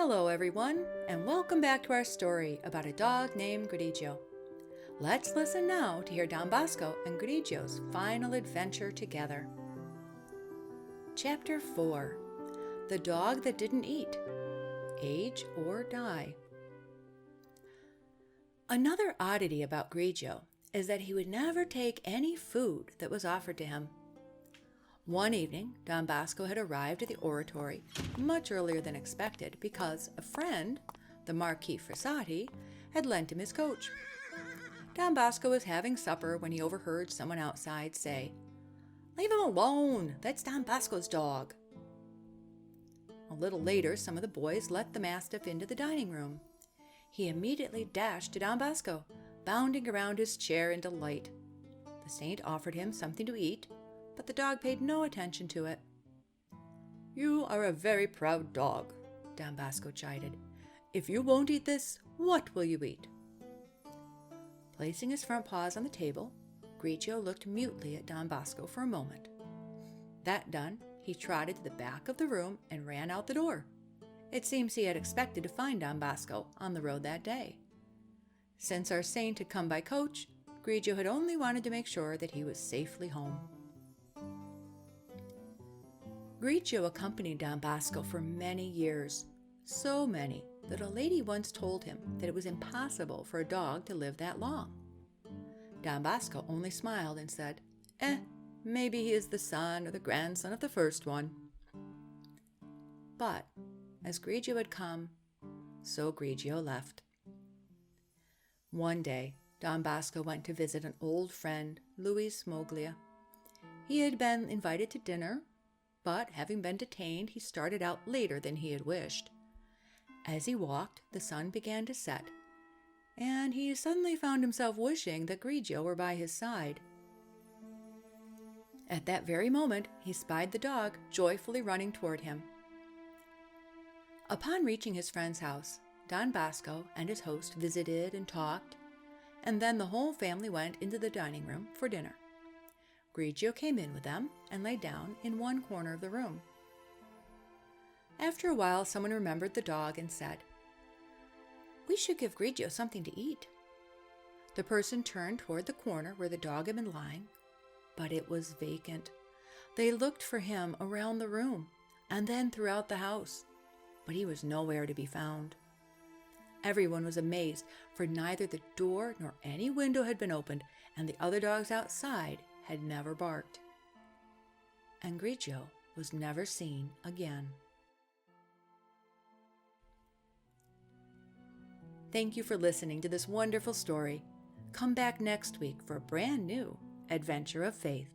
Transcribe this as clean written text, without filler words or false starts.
Hello everyone, and welcome back to our story about a dog named Grigio. Let's listen now to hear Don Bosco and Grigio's final adventure together. Chapter 4. The Dog That Didn't Eat. Age or Die. Another oddity about Grigio is that he would never take any food that was offered to him. One evening, Don Bosco had arrived at the Oratory much earlier than expected because a friend, the Marquis Fassati, had lent him his coach. Don Bosco was having supper when he overheard someone outside say, "Leave him alone, that's Don Bosco's dog." A little later, some of the boys let the mastiff into the dining room. He immediately dashed to Don Bosco, bounding around his chair in delight. The saint offered him something to eat, but the dog paid no attention to it. "You are a very proud dog," Don Bosco chided. "If you won't eat this, what will you eat?" Placing his front paws on the table, Grigio looked mutely at Don Bosco for a moment. That done, he trotted to the back of the room and ran out the door. It seems he had expected to find Don Bosco on the road that day. Since our saint had come by coach, Grigio had only wanted to make sure that he was safely home. Grigio accompanied Don Bosco for many years, so many that a lady once told him that it was impossible for a dog to live that long. Don Bosco only smiled and said, maybe he is the son or the grandson of the first one. But as Grigio had come, so Grigio left. One day, Don Bosco went to visit an old friend, Luis Smoglia. He had been invited to dinner, but having been detained, he started out later than he had wished. As he walked, the sun began to set, and he suddenly found himself wishing that Grigio were by his side. At that very moment, he spied the dog joyfully running toward him. Upon reaching his friend's house, Don Bosco and his host visited and talked, and then the whole family went into the dining room for dinner. Grigio came in with them and lay down in one corner of the room. After a while, someone remembered the dog and said, "We should give Grigio something to eat." The person turned toward the corner where the dog had been lying, but it was vacant. They looked for him around the room and then throughout the house, but he was nowhere to be found. Everyone was amazed, for neither the door nor any window had been opened, and the other dogs outside had never barked. And Grigio was never seen again. Thank you for listening to this wonderful story. Come back next week for a brand new adventure of faith.